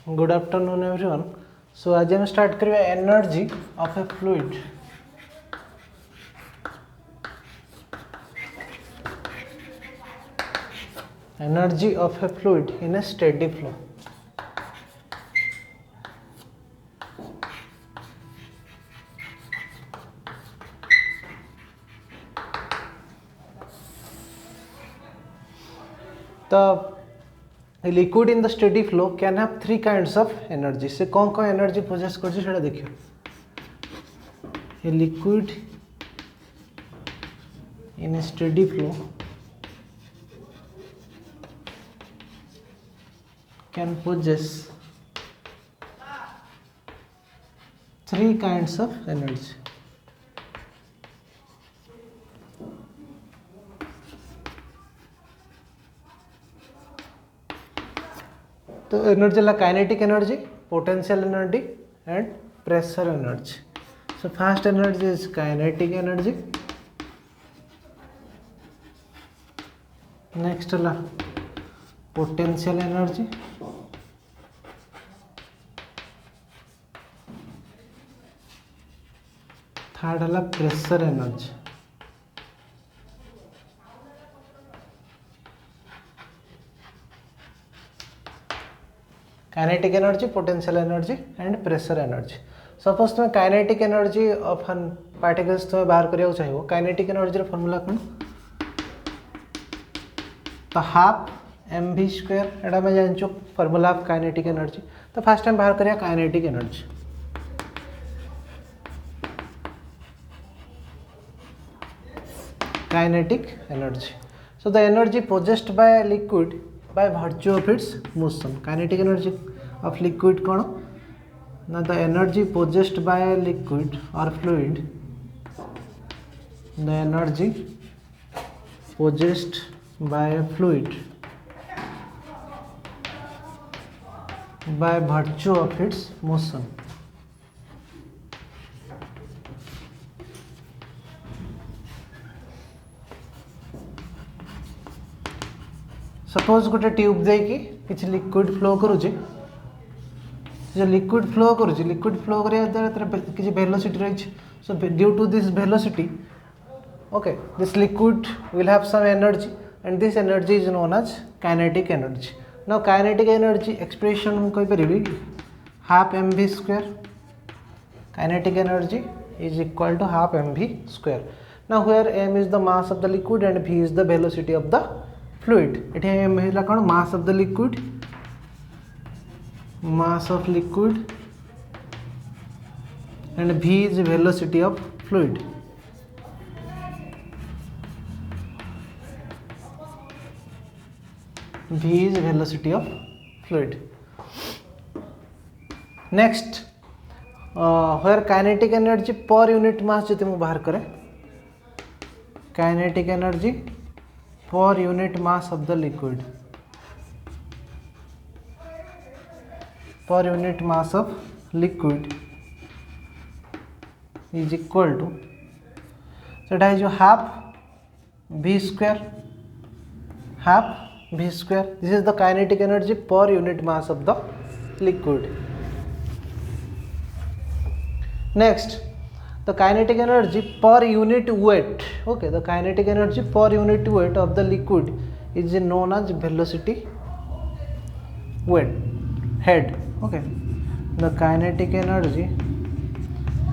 Good afternoon everyone. सो आज हम start करिया energy of A fluid. Energy of A fluid in A steady flow. The liquid in the steady flow can have three kinds of energy. से कौन कौन energy poses कर छे देखियो। A liquid in a steady flow can possess three kinds of energy. तो energy ला kinetic energy, potential energy and pressure energy. So first energy is kinetic energy. Next ला potential energy. Third ला pressure energy. Kinetic energy, potential energy and pressure energy. Suppose तुम kinetic energy of an particles तुम बाहर करिया चाहिए. Kinetic energy formula कौन? तो half m v square एटा मैं जानचो फॉर्मूला ऑफ काइनेटिक एनर्जी. तो फर्स्ट टाइम बाहर करिया kinetic energy. Kinetic energy. So the energy possessed by liquid by virtue of its motion. Kinetic energy of liquid कौन? Now the energy possessed by a liquid or fluid, the energy possessed by a fluid by virtue of its motion. Suppose गोटे tube देखिए किसी liquid flow करुचे. Liquid flow करुचे, liquid flow करिया द्वारा किसी velocity रही. So due to this velocity, okay, this liquid will have some energy and this energy is known as kinetic energy. Now kinetic energy expression मुझे कहीपरि half m v square. Kinetic energy is equal to half m v square. Now where m is the mass of the liquid and v is the velocity of the fluid. इटे m है कौन? Mass of the liquid, mass of liquid and v is velocity of fluid. v is velocity of fluid. Next where kinetic energy per unit mass जो मुझे बाहर करे, kinetic energy per unit mass of the liquid, per unit mass of liquid is equal to, so that is your half v square, half v square. This is the kinetic energy per unit mass of the liquid. Next, the kinetic energy per unit weight. Okay, the kinetic energy per unit weight of the liquid is known as velocity weight head. Okay, the kinetic energy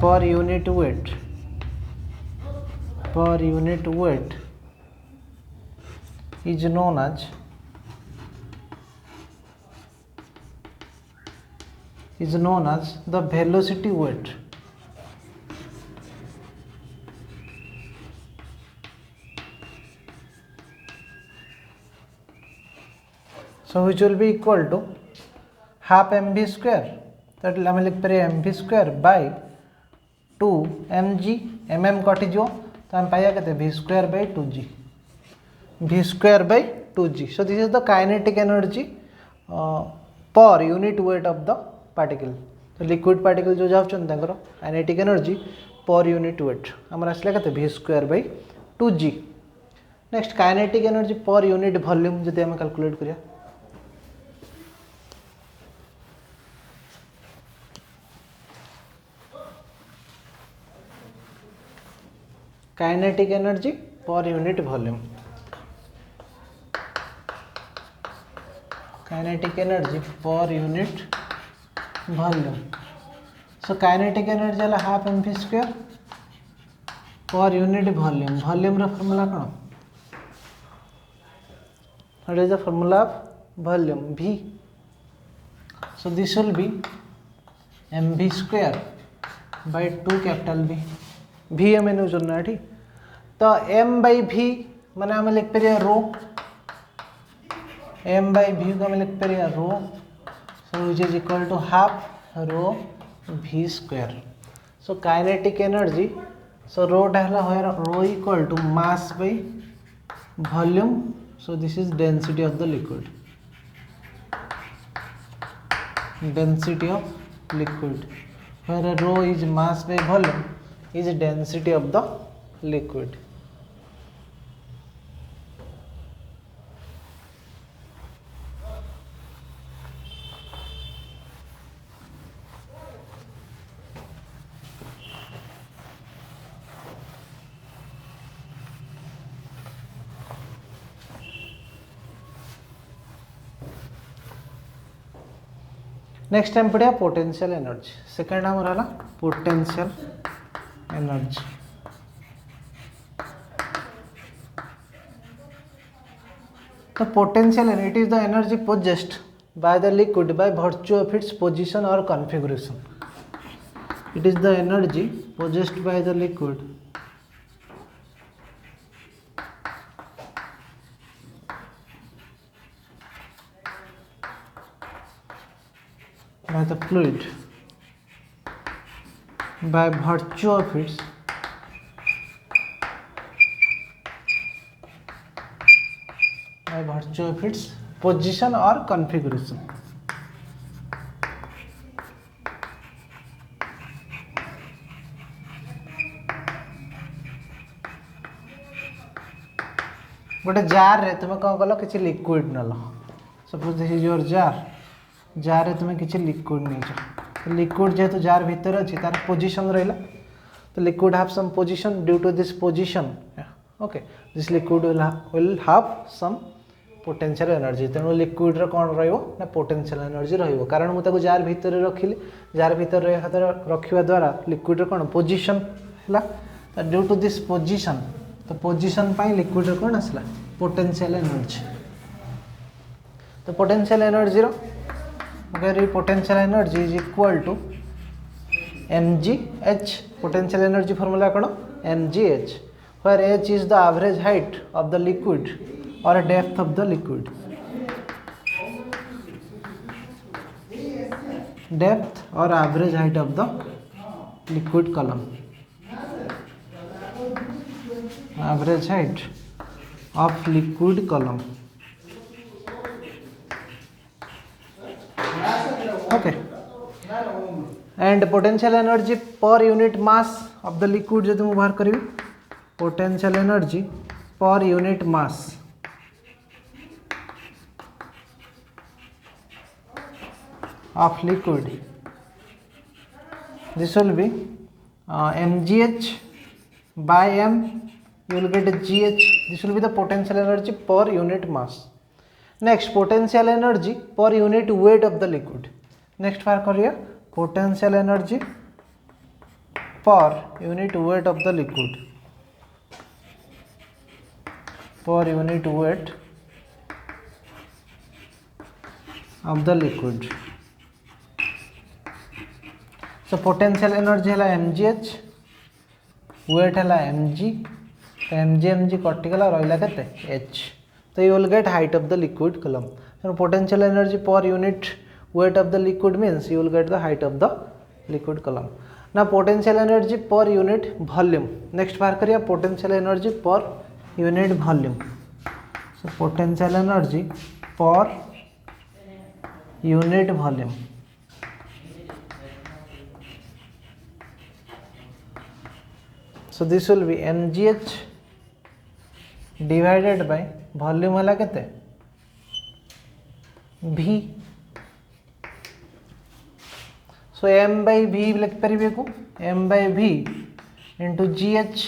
per unit weight, per unit weight is known as the velocity weight. So which will be equal to half mv square. that हम लिख पारे mv square by 2 mg. mm कटि जो तो हम पाया केते v square by 2g, v square by 2g. So this is the kinetic energy per unit weight of the particle. तो liquid particle जो जाउछन तांकर kinetic energy per unit weight हमर आसले केते v square by 2g. Next kinetic energy per unit volume जदि हम calculate करिया, kinetic energy per unit volume, kinetic energy per unit volume. So kinetic energy है half m v square per unit volume. Volume रो formula कौन? What is the formula of volume? V। So this will be m v square by 2 capital V। V m एन जोड़ना है, ठीक। तो m by V माने आम लिख पारे रो, m बाई V को आम लिख पारे rho, so which is equal to half rho V square. So kinetic energy, so रोटा है rho equal to mass by volume, so this is density of the liquid, density of liquid, where rho is mass by volume is density of the liquid। Next time पढ़िया potential energy. Second आम रहा potential energy. तो potential energy, it is the energy possessed by the liquid by virtue of its position और configuration. It is the energy possessed by the liquid by the fluid by virtue of its position or configuration। गोटे jar रे तुम कौन कल कि liquid नल, suppose this is your jar, jar रे तुम्हें किसी लिक्विड नहीं, लिक्विड जेहेतु जार भीतर अच्छी तार पोजीशन रहा, तो liquid have some position, due to this position okay this liquid will have some potential energy. तेणु लिक्विड रो कौन ना पोटेंशियल एनर्जी रहिबो, कारण मुझे जार भीतर रखिली, जार भीतर रखा द्वारा लिक्विड रो कौन पोजीशन है, ड्यू टू दिस पोजीशन, तो पोजीशन पाई लिक्विड रो कौन आसला पोटेंशियल एनर्जी। तो पोटेंशियल एनर्जी रो potential energy is equal to mgh। Potential energy formula कौन? mgh, where h is the average height of the liquid or depth of the liquid, depth or average height of the liquid column, average height of liquid column। okay, and potential energy per unit mass of the liquid जो तुम बाहर करी, potential energy per unit mass of liquid, this will be mgh by m, you will get gh, this will be the potential energy per unit mass। next potential energy per unit weight of the liquid। next बार करिए potential energy per unit weight of the liquid, per unit weight of the liquid। so potential energy है mgh, weight है mg, तो mg कटिगला रहा के h, तो you will get height of the liquid column। so potential energy per unit weight of the liquid means you will get the height of the liquid column। now potential energy per unit volume। next बार करिए potential energy per unit volume। so potential energy per unit volume, so this will be mgh divided by volume है केते v। so m by v लिख पारे को m by v into gh,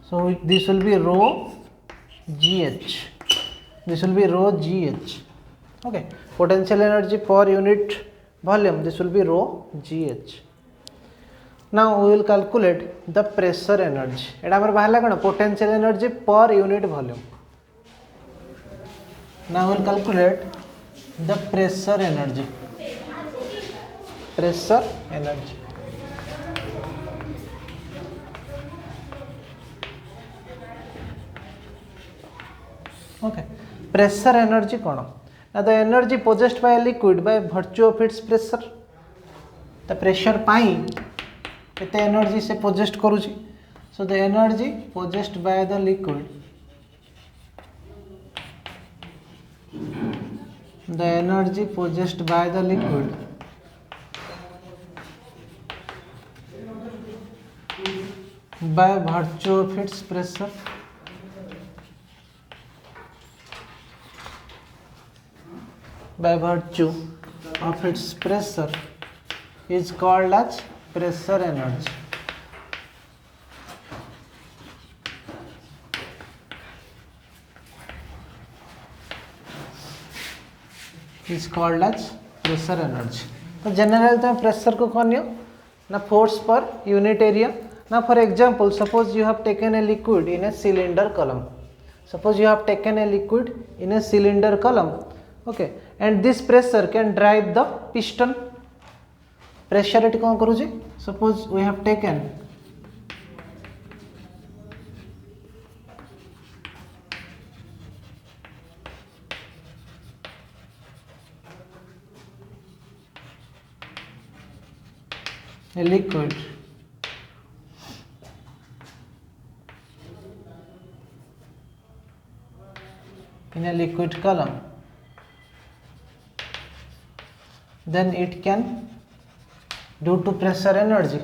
So this will be rho gh. This will be rho gh. Okay. Potential energy per unit volume. This will be rho gh. Now we will calculate the pressure energy. एटा हमर बाहला कोन potential energy per unit volume. Now we will calculate the pressure energy. Pressure energy. Okay. Pressure energy kono? Now the energy possessed by a liquid by virtue of its pressure. The pressure pai kete energy se possessed karuchi. So the energy possessed by the liquid, the energy possessed by the liquid by virtue of its pressure is called as pressure energy. Is called as pressure energy. तो generally तो pressure को कौन ना force per unit area. Now for example, suppose you have taken a liquid in a cylinder column. Suppose you have taken a liquid in a cylinder column. Okay, and this pressure can drive the piston. Pressure it कौन करूँगी? Suppose we have taken a liquid in a liquid column, then it can, due to pressure energy,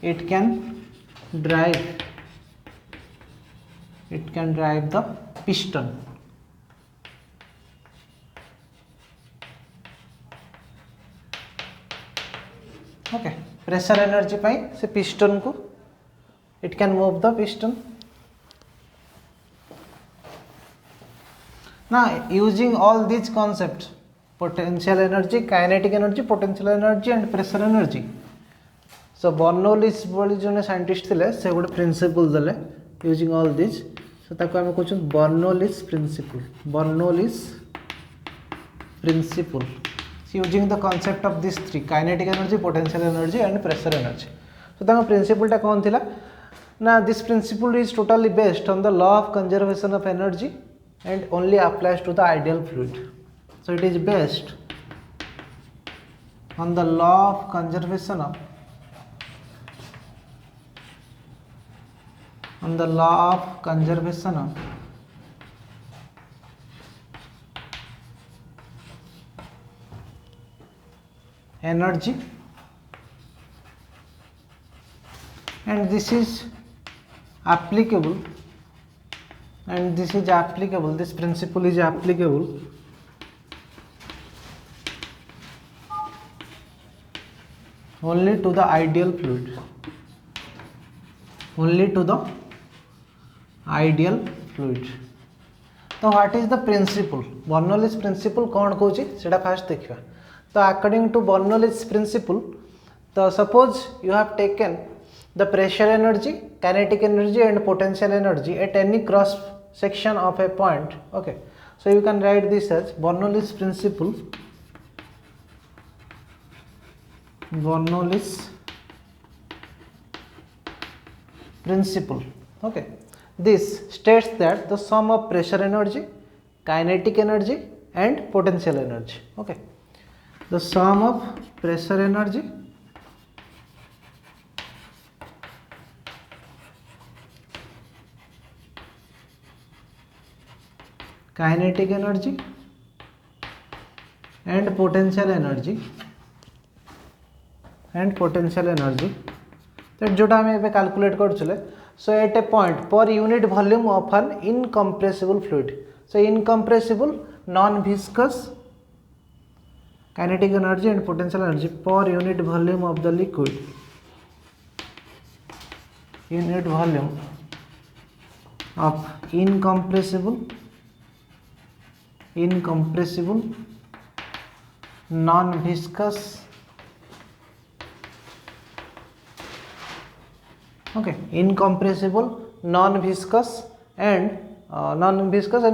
it can drive the piston. Okay, pressure energy पाई से piston को it can move the piston. Now using all these concepts, potential energy, kinetic energy, potential energy and pressure energy. So Bernoulli बोली जो scientist थिले से गोटे principle देले using all these. So ताको हमें कहछन Bernoulli's principle. Using the concept of these three, kinetic energy, potential energy and pressure energy. So the principle ta kon thila na, this principle is totally based on the law of conservation of energy and only applies to the ideal fluid. So it is based on the law of conservation of energy, and this is applicable, this principle is applicable only to the ideal fluid, तो what is the principle? Bernoulli's principle कौन कौन सेटा first देखा. तो according to Bernoulli's principle, तो suppose you have taken the pressure energy, kinetic energy and potential energy at any cross section of a point. Okay, so you can write this as Bernoulli's principle. Okay, this states that the sum of pressure energy, kinetic energy and potential energy. Okay, the sum of pressure energy, kinetic energy and potential energy that जोटा हमें एबे calculate करछले. So at a point per unit volume of an incompressible fluid, so incompressible, non viscous kinetic energy and potential energy per unit volume of the liquid. Unit volume of incompressible non-viscous, okay, incompressible non-viscous and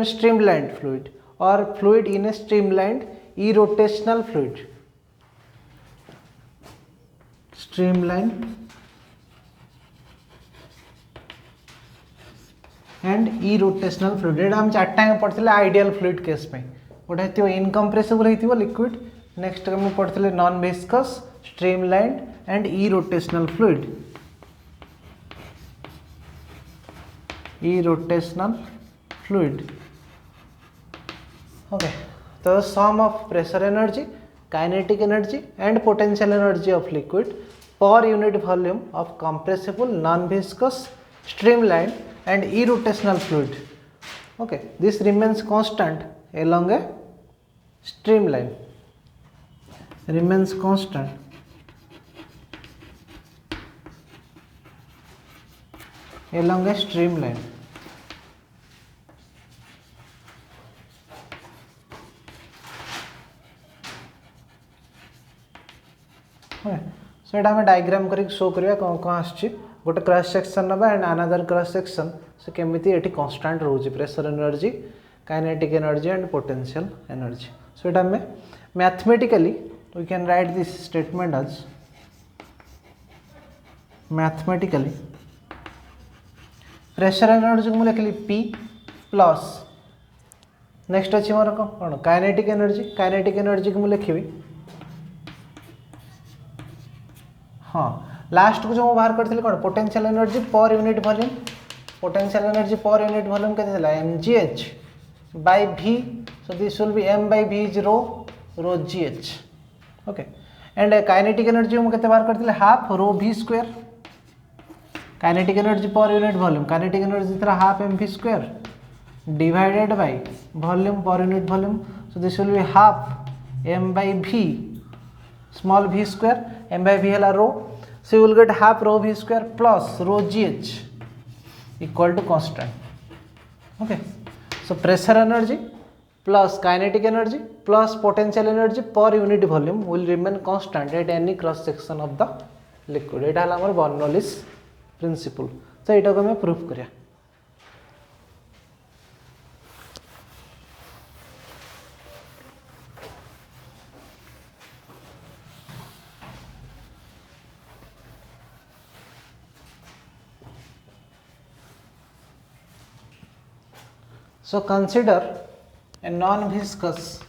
streamlined fluid, or fluid in a streamlined irrotational fluid. Streamlined and irrotational fluid. एटा हम चार्टा में पढ़ते ideal fluid case पे गोटे incompressible होइथिबो liquid, next हम पढ़ते non viscous, streamlined and irrotational fluid. Irrotational fluid, okay. तो sum of pressure energy, kinetic energy and potential energy of liquid per unit volume of compressible, non-viscous, streamlined and irrotational fluid. Okay, this remains constant along a streamline. Remains constant along a streamline. Okay. So एटा हमें diagram करके show करिया कौन कौन आछि. गोटे cross section नबा and another cross section. So केमिति एटी कांस्टेंट रहउची pressure energy, kinetic energy and potential energy. So एटा हमें mathematically we can write this statement as mathematically pressure energy को लिखली P प्लस नेक्स्ट अछि मोर कोन काइनेटिक एनर्जी को लिखिबी. हाँ, लास्ट को जो बाहर करथिले कोन potential energy per unit volume. Potential energy per unit volume केते थिला mgh by v. So this will be m by v is rho gh. Okay, and kinetic energy हम केते बाहर करथिले half rho v square. kinetic energy per unit volume, kinetic energy थिला half mv square divided by volume per unit volume. So this will be half m by v small v square, m by v hela rho. So you will get half rho v square plus rho gh equal to constant. Okay, so pressure energy plus kinetic energy plus potential energy per unit volume will remain constant at any cross section of the liquid. एटा हला हमर Bernoulli's principle. तो एटा को हमें proof करिया. So consider a non-viscous,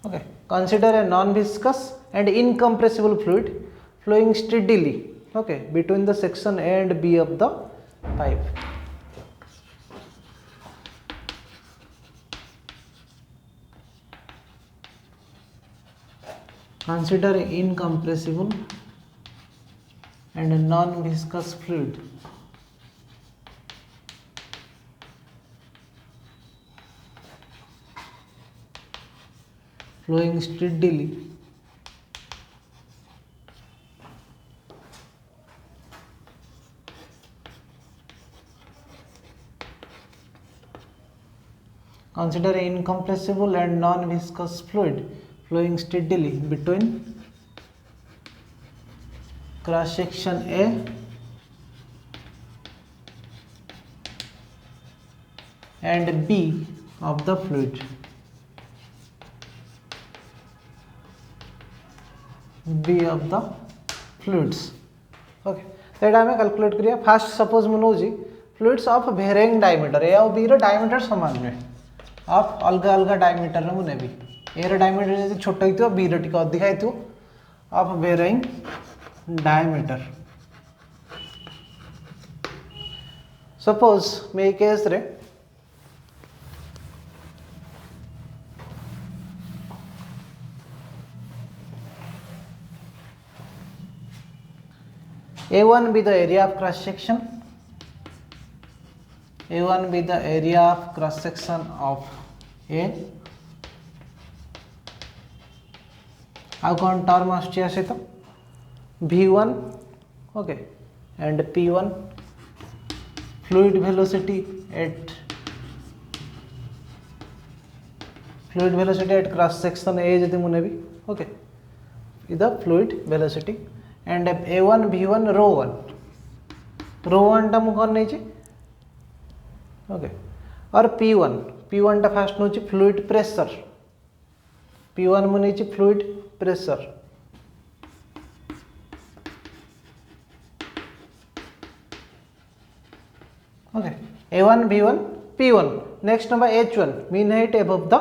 okay, consider a non-viscous and incompressible fluid flowing steadily, okay, between the section A and B of the pipe. Consider a incompressible and a non-viscous fluid flowing steadily consider an incompressible and non-viscous fluid flowing steadily between cross section A and B of the fluid. B of the fluids. Okay, तो एटा हमें calculate करिया. Fast suppose मन होजी fluids of varying diameter. ए और B रो diameter समान नुहे, of अलग अलग diameter रे मु नेबी. ए रो डायमीटर जदि छोट होइतो बी रो टिक अधिक होइतो ऑफ वेरिंग डायमीटर. सपोज मे केस रे A1 be the area of cross section. A1 be the area of cross section of A, आउ कौन टर्म आसुची सहित v1 okay and p1 fluid velocity at cross section A जदि मु नेबी okay the fluid velocity and a1 v1 rho 1 टा मु कौन नहीं ओके और p1 टा फास्ट नोची फ्लूइड प्रेशर p1 मु नहीं fluid pressure okay a1 v1 p1 next number h1 mean height above the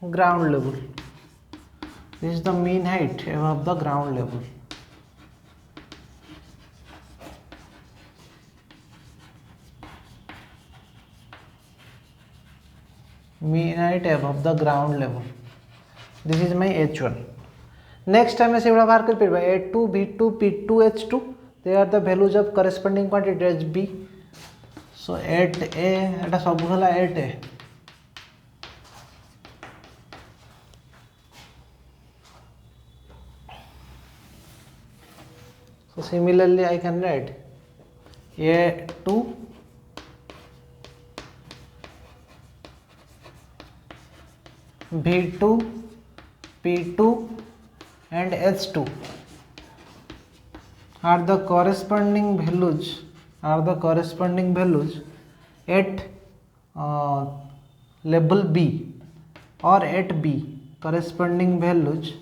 ground level. This is the mean height above the ground level. Mean height above the ground level. This is my h1. Next time से बड़ा बाहर कर फिर a2 b2 p2 h2 they are the values of corresponding quantity as b. So 8a एटा सब होला 8a. So similarly I can write a2 b2 p2 and h2 are the corresponding values at level B or at B corresponding values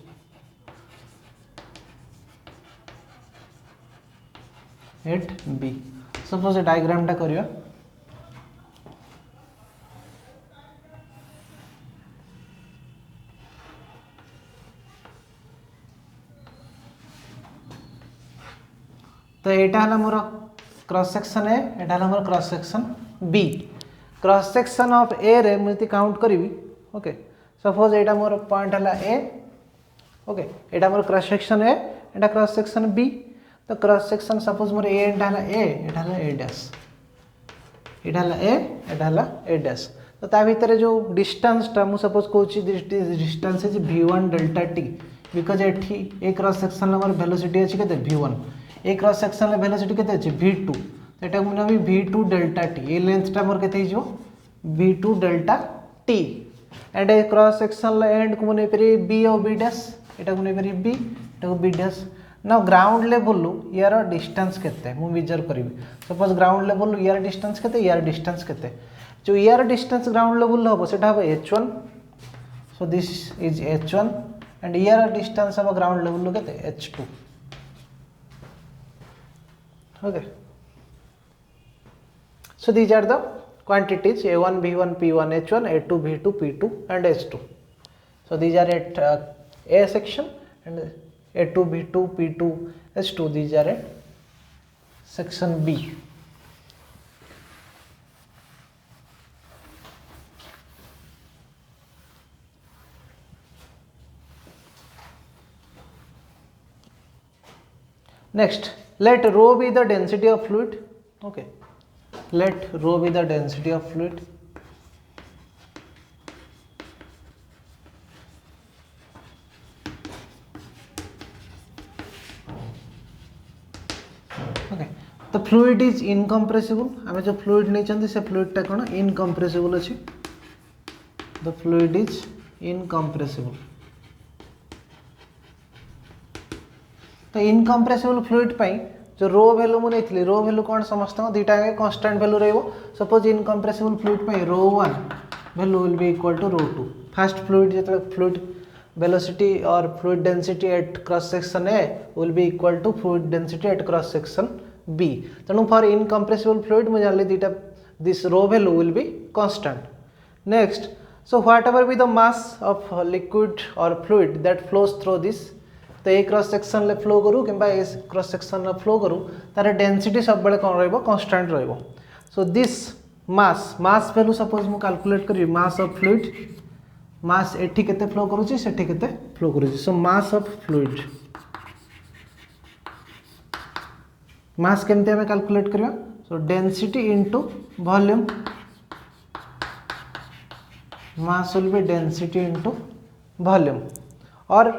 at B. Suppose a diagram टा करियो तो एटा हला मोर cross section A एटा हला मोर cross section B cross section of A रे मुझे काउंट करी ओके सपोज एटा मोर पॉइंट हला ए okay Etah more cross section A Etah cross section B तो क्रॉस सेक्शन सपोज मोर ए एटा हला ए डैश एटा हला ए डैश तो ता भीतर जो डिस्टेंस टा मु सपोज कहूची distance is v1 delta t because एठी ए क्रॉस सेक्शन हमर वेलोसिटी अछि केते v1 ए क्रॉस सेक्शन ले वेलोसिटी केते अछि v2 तो एटा मुना भी v2 delta T A length टा मोर केते हिजो v2 delta T and A cross section ले एंड को मने परी b और b डैश एटा को मने परी b एटा को b डैश ना ग्राउंड लेवल यार डिस्टेंस केते मु मेजर करिवि सपोज ग्राउंड लेवल यार डिस्टेंस केते यार डिस्टेंस केते जो यार डिस्टेंस ग्राउंड लेवल हबो सेटा हबो h1 so this is h1 and यार डिस्टेंस हबो ग्राउंड लेवल केते h2 okay so these are the quantities a1 b1 p1 h1 a2 b2 p2 and h2 so these are at a section and a2 b2 p2 h2 these are at section b next let rho be the density of fluid okay let rho be the density of fluid okay the fluid is incompressible आमे जो fluid नहीं चंदी से fluid टा कोन incompressible अछि the fluid is incompressible तो incompressible fluid पाई जो रो value मु नहीं रो वैल्यू कौन समस्त दुईटा कांस्टेंट वैल्यू रहिबो सपोज इनकम्प्रेसिबल फ्लूइड पाई rho 1 value will be equal to rho 2 first fluid जतले फ्लूइड वेलोसिटी और fluid density at cross section A will be equal to fluid density at cross section B तेणु for incompressible fluid मु जानले दुईटा this rho value will be constant next so whatever be the mass of liquid और fluid that flows through this तो A cross section ले flow करू किंबा A cross section ले फ्लो करू तार डेंसिटी सब बेले कोन रहइबो कांस्टेंट रहइबो so this mass value suppose मु कैलकुलेट करी मास ऑफ फ्लूइड मास एठी केते फ्लो करूची सेठी केते फ्लो करूची सो मास ऑफ फ्लूइड मास केमते हमें कैलकुलेट करियो सो density into volume mass will be density into volume और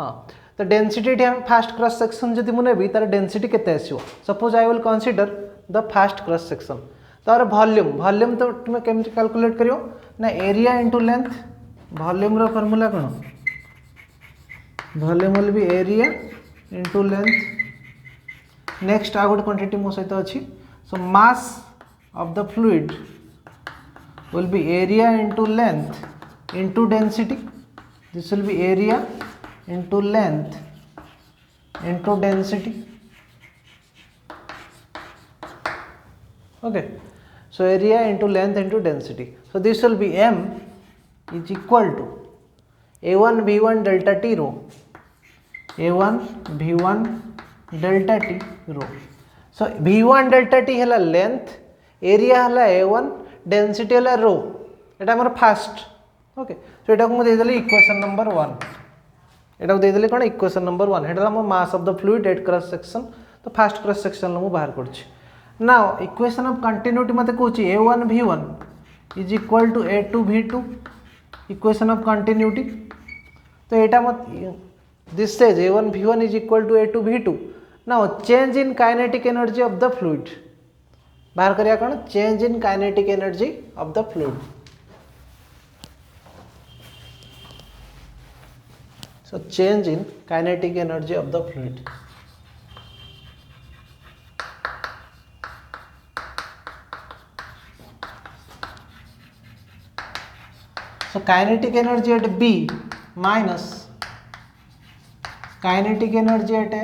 हाँ तो डेनसीटी हम फास्ट क्रॉस सेक्शन जब मुझे तार डेनसीटी केते आसो suppose I will consider the fast cross section तार वॉल्यूम तो तुम केमती कैलकुलेट करियो ना एरिया इंटू लेंथ वॉल्यूम रो फॉर्मूला कौन volume will be area into length next आ गोटे क्वांटिटी मो सहित अच्छी so mass of the fluid will be area into length into density this will be area into length into density okay so area into length into density so this will be m is equal to a1 v1 delta t rho a1 v1 delta t rho so v1 delta t hela length area hela a1 density hela rho eta amar first okay so eta ko mu deideli equation number 1 eta ko deideli kon equation number 1 eta am mass of the fluid at cross section तो first cross section lo mu bahar करछि now equation of continuity mate कहूँ a1 v1 is equal to a2 v2 equation of continuity तो एटा मत this says a1 v1 is equal to a2 v2 now change in kinetic energy of the fluid बाहर करिया कौन change in kinetic energy of the fluid so change in kinetic energy of the fluid so kinetic energy at B minus kinetic energy at A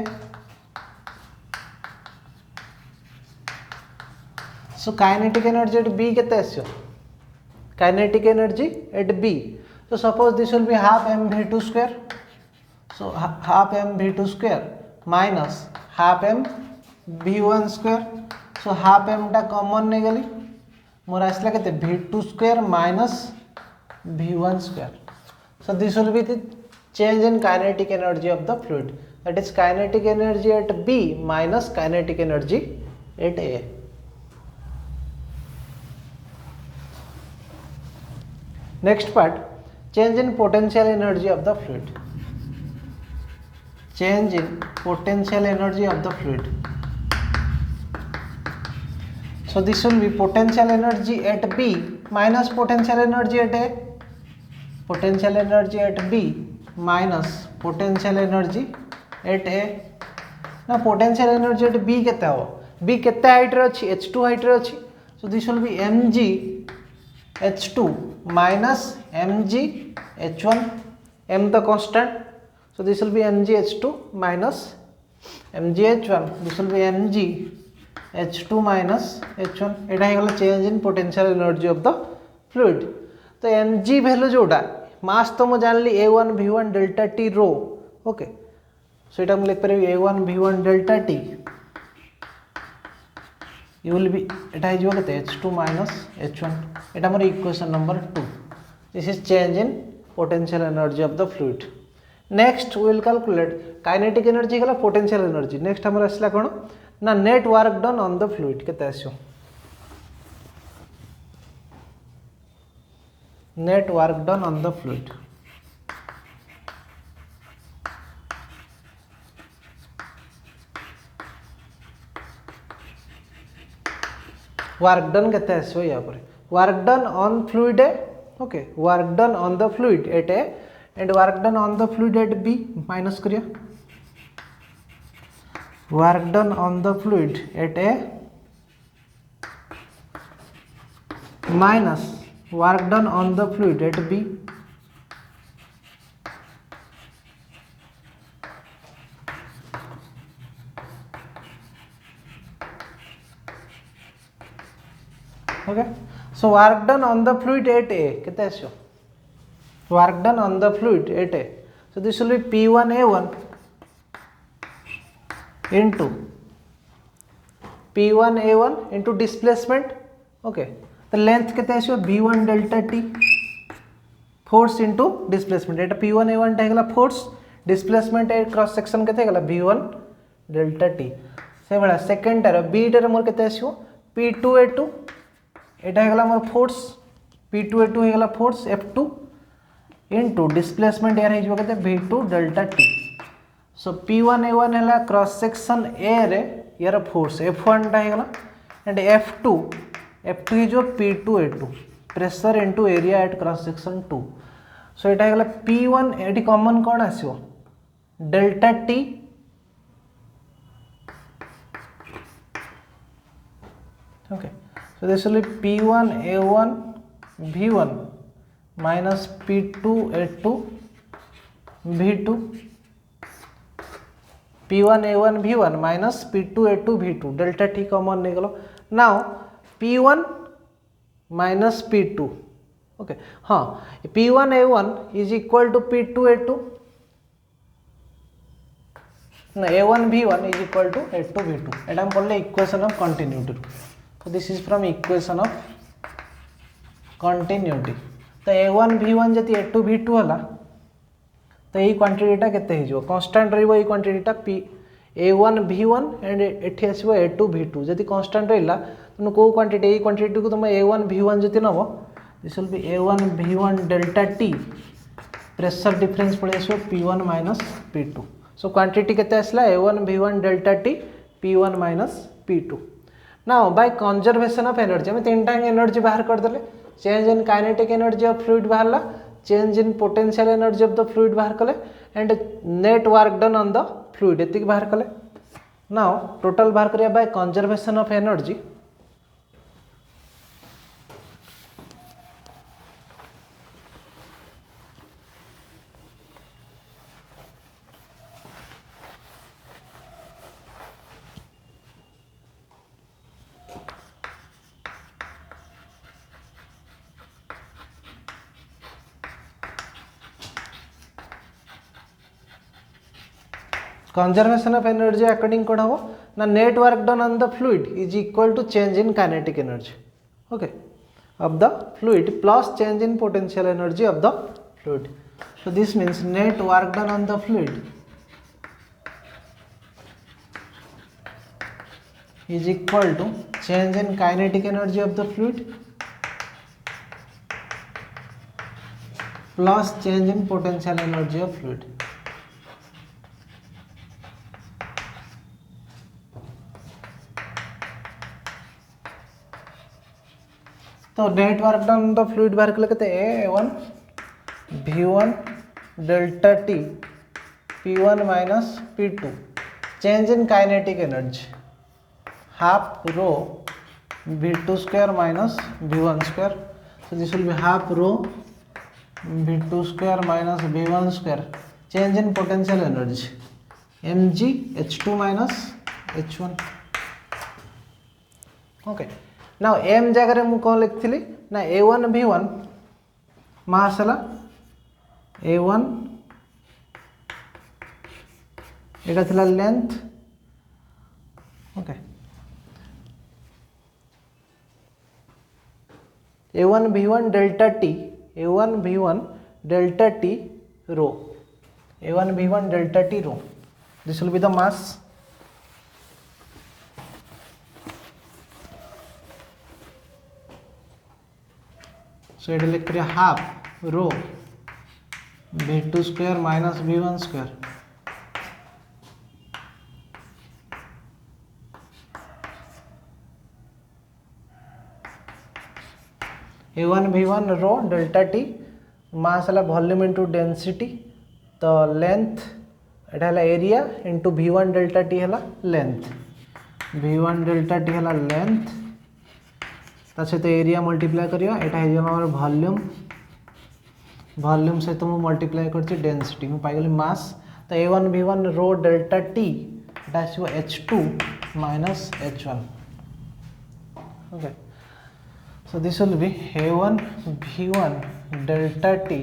so kinetic energy at B केते आसियो kinetic energy at B so suppose this will be half mv2 square so half mv2 square minus half mv1 square so half m टा common नहीं गली मोर आसला केते v2 square minus v1 square so this will be the change in kinetic energy of the fluid that is kinetic energy at B minus kinetic energy at A next part change in potential energy of the fluid change in potential energy of the fluid so this will be potential energy at B minus potential energy at A potential energy at B minus potential energy at A now potential energy at B केते हो B केते height रे अछि h2 height रे अछि so this will be mg h2 minus mg h1 m the constant so this will be mg h2 minus mg h1 this will be mg h2 minus h1 एटा हे गला change in potential energy of the fluid तो mg value जोटा mass तो मु जानली a1 v1 delta t rho okay so एटा मु लिख परबी a1 v1 delta t you will be एटा हे जो केते h2 minus h1 एटा मोर equation number 2 this is change in potential energy of the fluid next we will calculate kinetic energy गला पोटेंशियल एनर्जी नेक्स्ट हमर असला कोन ना net work done on the fluid केते आसो net work done on the fluid work done केते आसो या पर work done on fluid A okay work done on the fluid at A and work done on the fluid at B minus करिया work done on the fluid at A minus work done on the fluid at B okay so work done on the fluid at A केते आसो work done on the fluid at A so this will be p1a1 into p1a1 into displacement okay the length केते आसो v1 delta t force into displacement एटा p1a1 टा गला force displacement ए cross section केते गला v1 delta t से बडा second टार b टार मोर केते आसो p2a2 एटा गला मोर फोर्स p2a2 हे गला फोर्स f2 इनटू डिस्प्लेसमेंट यार हे जो केते v2 डेल्टा t सो P1 A1 है क्रॉस सेक्शन ए रे यार फोर्स F1 टा होगा and F2 is P2 A2 pressure into area at cross section 2 सो यहाँ होगा P1 ये कॉमन कौन आसो delta T okay so this will B P1 A1 V1 minus P2 A2 V2 P1 A1 V1 minus P2 A2 V2 delta T common निकलो now P1 minus P2 okay हाँ P1 A1 is equal to P2 A2 no A1 V1 is equal to A2 V2 एटा हम पढ़ले equation of continuity so this is from equation of continuity तो A1 V1 जति A2 V2 हला तो यही क्वांटिटीटा केते हो कन्स्टांट रही ये क्वांटिटीटा P A1 V1 एंड एठी आसीबो A2 V2 जति कन्स्टांट रहिला तनु को क्वांटिटी ये क्वांटिटी को तुम A1 V1 जति नबो this will be A1 V1 delta T pressure difference पड़े आसीबो P1 minus P2 so quantity केते आसला A1 V1 delta T P1 minus P2 now by conservation of energy हम तीन टाइम एनर्जी बाहर कर देले change in kinetic energy of fluid बाहरला change in potential energy of the fluid बाहर कले and net work done on the fluid एतिक बाहर कले नाउ टोटल बाहर करिया by conservation of energy conservation of energy according कौन हम ना net work done on the fluid is equal to change in kinetic energy okay of the fluid plus change in potential energy of the fluid so this means net work done on the fluid is equal to change in kinetic energy of the fluid plus change in potential energy of fluid तो net work done the fluid बाहर कले केते A1 V1 delta T P1 minus P2 change in kinetic energy half rho V2 square minus V1 square so this will be half rho V2 square minus V1 square change in potential energy mg H2 minus H1 okay now m जगह मु कौन लिखी ना A1 V1 मास है A1 एटा थिला length okay A1 V1 delta T A1 V1 delta T rho A1 V1 delta T rho this will be the mass so it will be half rho V2 square minus V1 square A1 V1 rho delta T mass है volume into density तो length एटा है area into V1 delta T है length V1 delta T है length सहित area multiply करिया एटा है हमर volume volume सहित मु मल्टीप्लाई करछि डेंसिटी मु पाइगली मास तो A1 V1 रो डेल्टा T एटा आसीबो H2 minus H1 okay so this will be A1 V1 delta T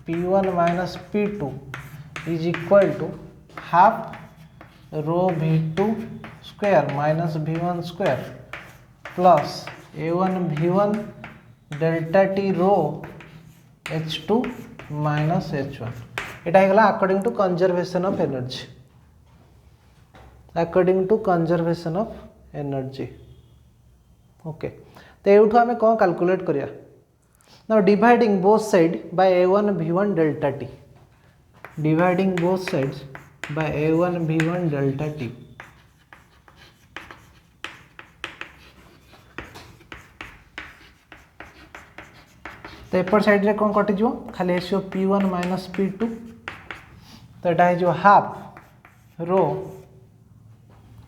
P1 minus P2 is equal to half rho V2 square minus V1 square plus A1 V1 delta T rho H2 minus H1 एटा हेगला according to conservation of energy according to conservation of energy okay तो एठू आमे कोन calculate करिया now dividing both side by A1 V1 delta T dividing both sides by A1 V1 delta T। तो एपट side रे कौन कटिज खाली आसो P1 माइनस P2 तो यहाँ हो हाफ रो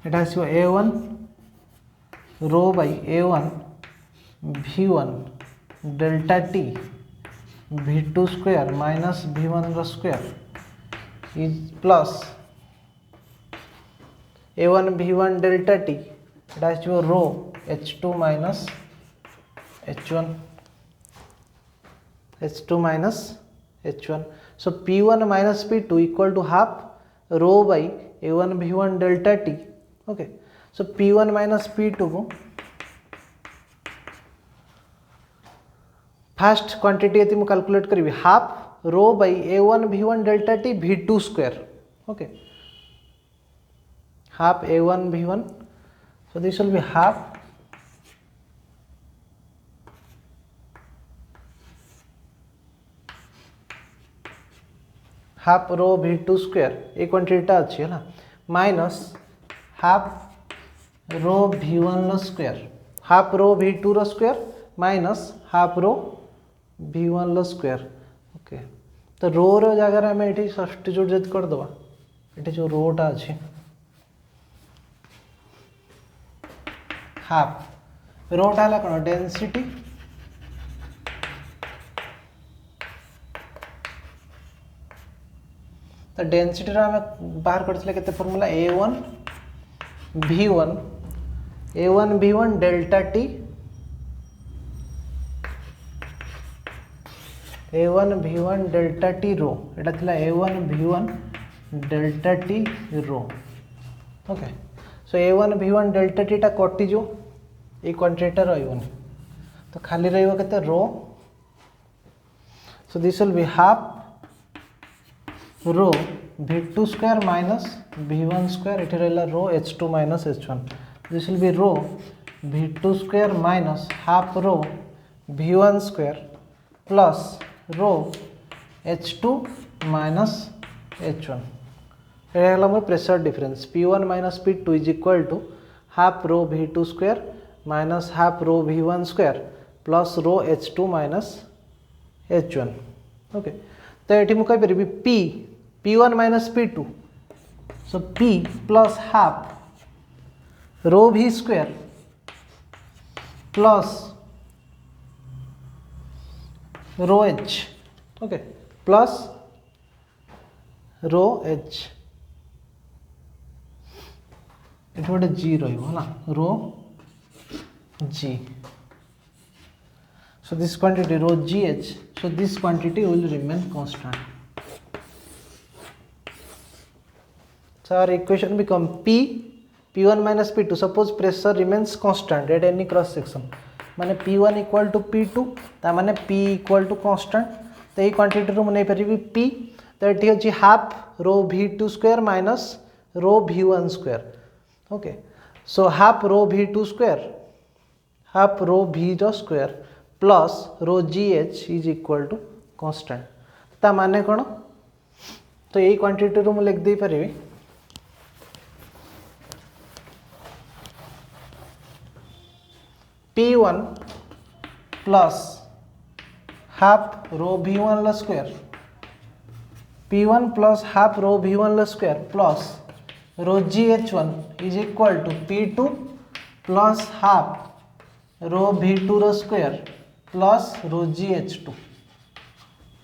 यहाँ आसो A1 rho by A1 V1 delta T V2 square minus V1 rho square is plus A1 V1 delta T यहाँ आसो rho H2 minus H1 H2 minus H1. So P1 minus P2 equal to half rho by A1 V1 delta T. Okay. So P1 minus P2 को first quantity यदि मैं calculate करी half row by A1 V1 delta T V2 square. Okay. Half A1 V1. So this will be half half rho V2 square ये quantity अच्छी है ना minus half rho V1 square half rho V2 rho square minus half rho V1 square. Okay तो rho रो जगह आम ये substitute जब करदे ये जो रोटा अच्छी हाफ रोटा है कौन डेंसिटी तो डेंसिटी आम बाहर करते formula A1 V1 delta T A1 V1 delta T rho एटा थिला A1 V1 delta T rho. Okay so A1 V1 delta T टा कटि जो ये क्वांटिटी रही तो खाली रहिबो केते rho. So this will be half rho V2 square minus V1 square it रहा rho H2 minus H1 this will be rho V2 square minus half rho V1 square plus rho H2 minus H1 ये मोर pressure difference P1 minus P2 is equal to half rho V2 square minus half rho V1 square plus rho H2 minus H1। Okay तो ये मुझे P1 minus P2 सो P plus half rho V square plus रो H okay plus रो H ये गोटे G रहा रो G so this quantity rho GH so this quantity will remain constant so our equation become P1 minus P2 suppose pressure remains constant at any cross section माने P1 equal to P2 ता माने P equal to constant तो ये quantity रो नहीं परिबी P तो एठी होची half rho V2 square minus rho V1 square. Okay so half rho V2 square half rho V square plus rho GH is equal to constant ता माने कौन तो यही क्वांटिटी रो लिख दे पारि P1 plus half rho V1 square P1 plus half rho V1 square plus rho GH1 is equal to P2 plus half rho V2 square plus rho GH2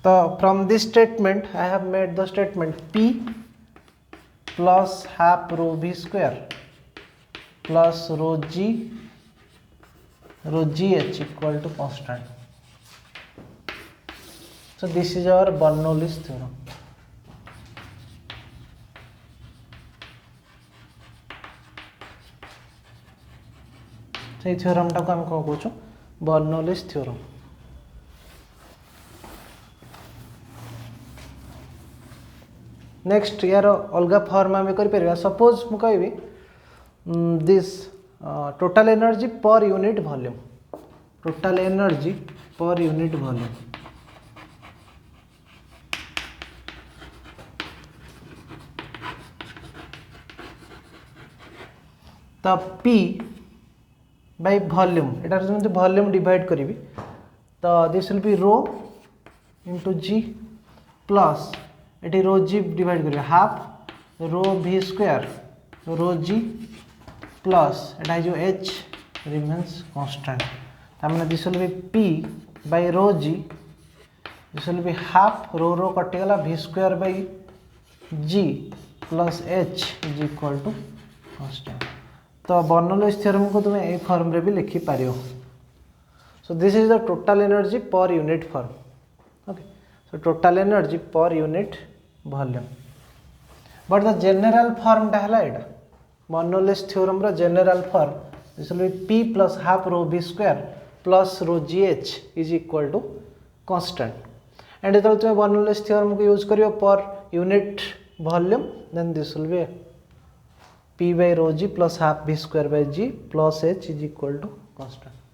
so from this statement I have made the statement P plus half rho V square plus rho GH equal to constant so this is our Bernoulli's theorem so theorem ta ko am ko कहूँ Bernoulli's theorem next यार अलग form आम कर suppose मु कहि this total energy per unit volume total energy per unit volume तो P by volume एटार जमी वॉल्यूम डिवाइड करी तो this will be rho into g plus ये रो जी डिवाइड करी half rho v square rho g plus एटा जो h remains constant तार this will be p by rho g this will be half rho rho कटिगला v स्क्वायर by g plus h is equal to constant. तो Bernoulli's theorem को तुम्हें ए form रे भी लिखि पारियो। So this is the total energy per unit form. Okay so total energy per unit volume but the general form टा हला एटा बर्नौलीज थ्योरम रो general form this will be p plus half rho v square plus rho gh is equal to constant and जो तुम Bernoulli's theorem को use करियो per unit volume then this will be p by rho g plus half v square by g plus h is equal to constant।